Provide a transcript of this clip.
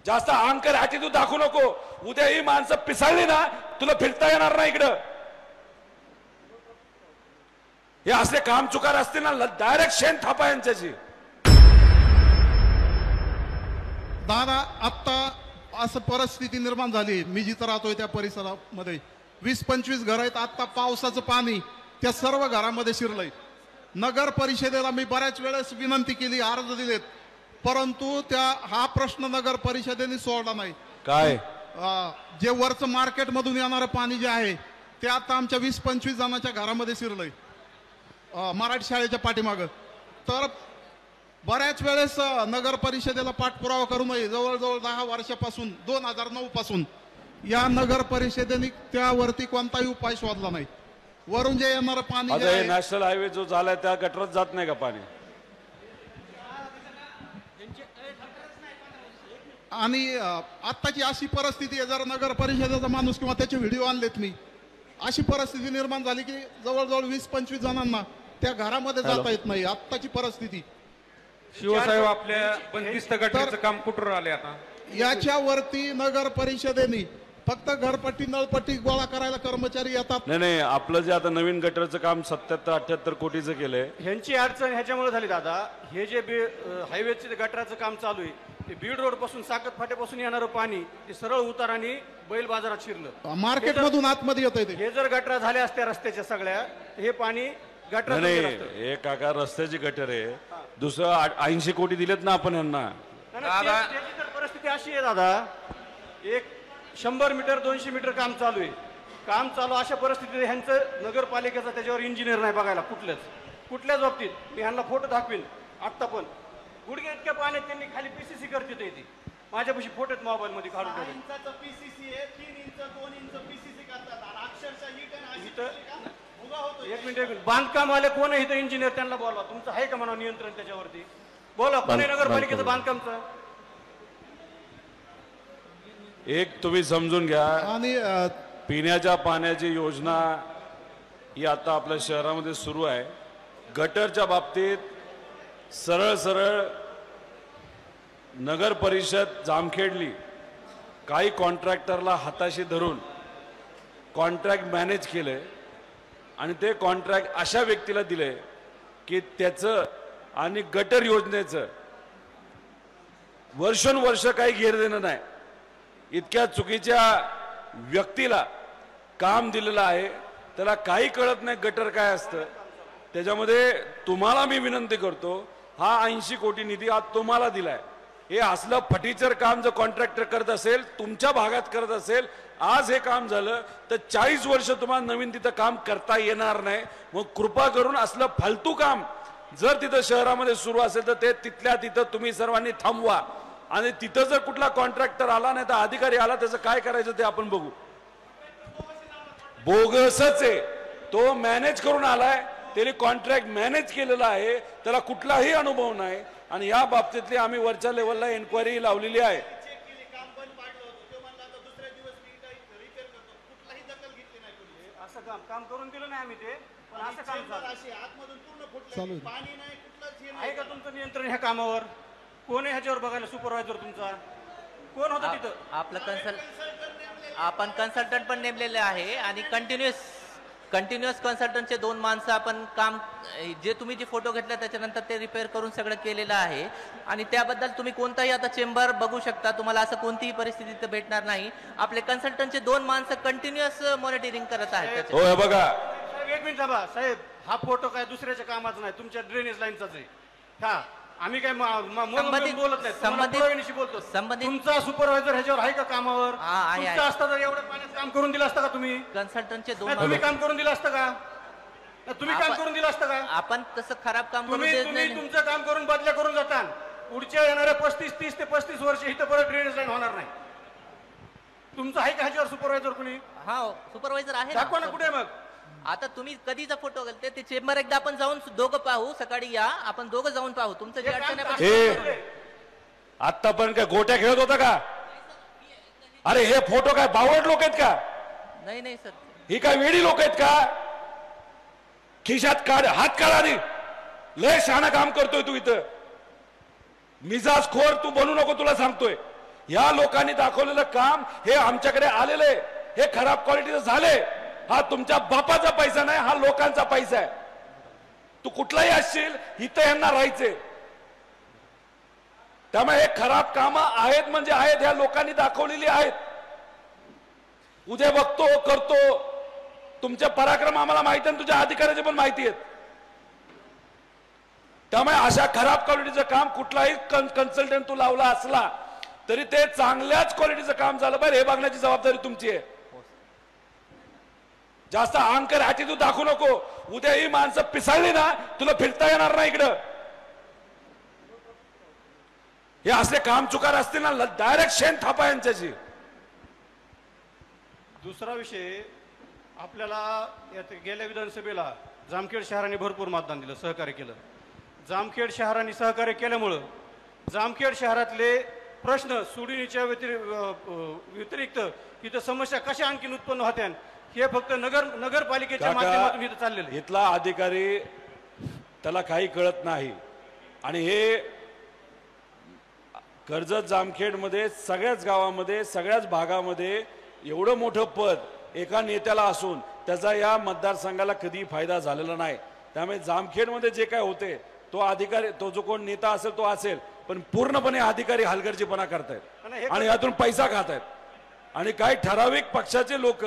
जास्त अहंकार ॲटिट्यूड दाखवू नको. उद्या ही माणसं पिसाळली ना तुला फिरता येणार नाही इकडं. हे असले काम चुकार असतील ना डायरेक्ट शेण थापा यांच्याची. दादा आत्ता असं परिस्थिती निर्माण झाली, मी जिथं राहतोय त्या परिसरामध्ये 20-25 घर आहेत. आत्ता पावसाचं पाणी त्या सर्व घरामध्ये शिरलंय. नगर परिषदेला मी बऱ्याच वेळेस विनंती केली, अर्ज दिलेत, परंतु हा प्रश्न नगर परिषदेने सोडला नाही. काय जे वरचं मार्केट मधून येणारं पाणी जे आहे ते आता आमच्या 20-25 जणांच्या घरामध्ये शिरलंय मराठी शाळेच्या पाठीमागं. तर बऱ्याच वेळेस नगर परिषदेला पाठपुरावा करू नये. जवळजवळ 10 वर्षापासून 2009 पासून या नगर परिषदेने त्यावरती कोणताही उपाय शोधला नाही. वरून जे येणारं पाणी नॅशनल हायवे जो झालाय त्या गटरात जात नाही का पाणी. आणि आत्ताची अशी परिस्थिती आहे, जर नगर परिषदेचा माणूस किंवा त्याचे व्हिडिओ आणलेत मी, अशी परिस्थिती निर्माण झाली की जवळजवळ 20-25 जणांना त्या घरामध्ये जाता येत नाही. आत्ताची परिस्थिती. शिवसाहेब आपल्या बंदिस्त गटाचं काम कुठून आले आता. याच्यावरती नगर परिषदेने फक्त घरपट्टी नळपट्टी गोळा करायला कर्मचारी येतात. नाही आपलं जे आता नवीन गटरचं काम 77-78 कोटीचं केलंय. ह्यांची अडचण ह्याच्यामुळे झाली दादा. हे जे हायवेचे गटराचं काम चालू आहे ते बीड रोड पासून साकत फाट्यापासून येणारं पाणी ते सरळ उताराने बैल बाजारात शिरलं. मार्केट मधून आतमध्ये येत आहे. हे जर गटरा झाल्या असत्या रस्त्याच्या सगळ्या हे पाणी गटर हे काका रस्त्याची गटर आहे. दुसरं 80 कोटी दिलेत ना आपण यांना. परिस्थिती अशी आहे दादा, एक 100 मीटर 200 मीटर काम चालू आहे. काम चालू अशा परिस्थितीत ह्यांचं नगरपालिकेचा त्याच्यावर इंजिनियर नाही बघायला कुठल्याच बाबतीत. मी ह्यांना फोटो दाखवीन. आत्ता पण गुडघे इतक्या पाण्यात त्यांनी खाली पीसीसी करते ती. माझ्यापाशी फोटो आहेत मोबाईल मध्ये काढून ठेवले. 6 इंचाचं पीसीसी आहे, 3 इंच 2 इंच पीसीसी करतात. अक्षरशः एक मिनिट बांधकाम आले कोण आहे इथं इंजिनियर त्यांना बोलवा. तुमचं आहे का म्हणा नियंत्रण त्याच्यावरती. बोला पुणे नगरपालिकेचं बांधकामचं. एक तुम्ही समजून घ्या, आणि पिण्याच्या पाण्याची योजना ही आता आपल्या शहरामध्ये सुरू आहे. गटरच्या बाबतीत सरळ नगर परिषद जामखेडली काही कॉन्ट्रॅक्टरला हाताशी धरून कॉन्ट्रॅक्ट मॅनेज केलंय आणि ते कॉन्ट्रॅक्ट अशा व्यक्तीला दिले की त्याचं आणि गटर योजनेचं वर्षोनवर्ष काही घेर देणं नाही. इतक्या चुकीच्या व्यक्तीला काम दिलेलं आहे, त्याला काही कळत नाही गटर काय असतं. त्याच्यामध्ये तुम्हाला मी विनंती करतो, हा 80 कोटी निधी आज तुम्हाला दिलाय. हे असलं फटीचर काम जर कॉन्ट्रॅक्टर करत असेल, तुमच्या भागात करत असेल, आज हे काम झालं तर 40 वर्ष तुम्हाला नवीन तिथं काम करता येणार नाही. मग कृपा करून असलं फालतू काम जर तिथं शहरामध्ये सुरू असेल तर ते तिथल्या तिथं तुम्ही सर्वांनी थांबवा. आणि तिथं जर कुठला कॉन्ट्रॅक्टर आला नाही तर अधिकारी आला, त्याचं काय करायचं ते आपण बघू. बोगसच आहे तो, मॅनेज करून आलाय, त्याने कॉन्ट्रॅक्ट मॅनेज केलेला आहे, त्याला कुठलाही अनुभव नाही. आणि या बाबतीतली आम्ही वरच्या लेवलला एन्क्वायरी लावलेली आहे. काम करून दिलं नाही आम्ही ते, पण असं काम आतमधून पूर्ण फुटलं, पाणी नाही, कुठलंच आहे का तुमचं नियंत्रण ह्या कामावर? कोण आहे ह्याच्यावर बघायला? सुपरवायझर तुमचा कोण होता तिथं? आपलं आपण कन्सल्टंट पण नेमलेले आहे आणि कंटिन्युअस कन्सल्टंटचे 2 माणसं आपण काम जे तुम्ही जे फोटो घेतला त्याच्यानंतर ते रिपेअर करून सगळं केलेलं आहे. आणि त्याबद्दल तुम्ही कोणताही आता चेंबर बघू शकता, तुम्हाला असं कोणतीही परिस्थिती भेटणार नाही. आपले कन्सल्टंटचे 2 माणसं कंटिन्युअस मॉनिटरिंग करत आहेत. हो बघा, एक मिनिट थांबा साहेब, हा फोटो काय दुसऱ्याच्या कामाचा नाही, तुमच्या ड्रेनेज लाईनचाच आहे. हा आम्ही काय बोलत नाही, संबंधित तुमचा सुपरवायझर ह्याच्यावर आहे का कामावर? तुमचा असता तर एवढं पाण्यात काम करून दिलं असतं का तुम्ही? कन्सल्टंटचे 2 तुम्ही काम करून दिलं असतं का? तुम्ही काम करून दिलं असतं का? आपण तसं खराब काम तुम्ही तुमचं काम करून बदल्या करून जाता. पुढच्या येणाऱ्या 30 ते 35 वर्ष इथं परत ड्रेनेज लाईन होणार नाही. तुमचं आहे का ह्याच्यावर सुपरवायझर कोणी? हा सुपरवायझर आहे. दाखवा ना कुठे मग. आता तुम्ही कधीचा फोटो घालते ते चेंबर एकदा आपण जाऊन दोघं पाहू. सकाळी या, आपण दोघं जाऊन पाहू. तुमचं जे अडचण आहे आता पण काय गोट्या खेळत होता का? अरे हे फोटो काय बावड लोक आहेत का? नाही सर, ही काय वेडी लोक आहेत का? खिशात काढ, हात काढ आधी. लय शहाणा काम करतोय तू इथं. मिजाज खोर तू बनू नको, तुला सांगतोय. या लोकांनी दाखवलेलं काम हे आमच्याकडे आलेलं आहे, हे खराब क्वालिटीचं झाले. हा तुमच्या बापाचा पैसा नाही, हा लोकांचा पैसा आहे. तू कुठलाही असशील इथं यांना राहायचे. त्यामुळे हे खराब कामं आहेत म्हणजे आहेत, ह्या लोकांनी दाखवलेली आहेत. उद्या बघतो करतो, तुमचे पराक्रम आम्हाला माहिती आहे, तुझ्या अधिकाऱ्याची पण माहिती आहेत. त्यामुळे अशा खराब क्वालिटीचं काम कुठलाही कन्सल्टंट तू लावला असला तरी ते चांगल्याच क्वालिटीचं काम झालं पाहिजे हे बघण्याची जबाबदारी तुमची आहे. जास्त अहंकार ॲटिट्यूड दाखवू नको. उद्या ही माणसं पिसाळली ना, तुला फिरता येणार नाही इकडं. हे असले काम चुकार असतील ना, डायरेक्ट शेण थापा यांच्याशी. दुसरा विषय, आपल्याला गेल्या विधानसभेला जामखेड शहराने भरपूर मतदान दिलं, सहकार्य केलं. जामखेड शहराने सहकार्य केल्यामुळं जामखेड शहरातले प्रश्न सोडवण्याच्या व्यतिरिक्त इथं समस्या कशा आणखीन उत्पन्न होत्या हे फक्त नगरपालिकेच्या माध्यमातून इथं चाललेलं. इथला अधिकारी त्याला काही कळत नाही. आणि हे कर्जत जामखेडमध्ये सगळ्याच गावामध्ये सगळ्याच भागामध्ये एवढं मोठं पद एका नेत्याला असून त्याचा या मतदारसंघाला कधी फायदा झालेला नाही. त्यामुळे जामखेडमध्ये जे काय होते तो अधिकारी, तो जो कोण नेता असेल तो असेल, पण पूर्णपणे अधिकारी हलगर्जीपणा करतायत आणि यातून पैसा खातायत. आणि काही ठराविक पक्षाचे लोक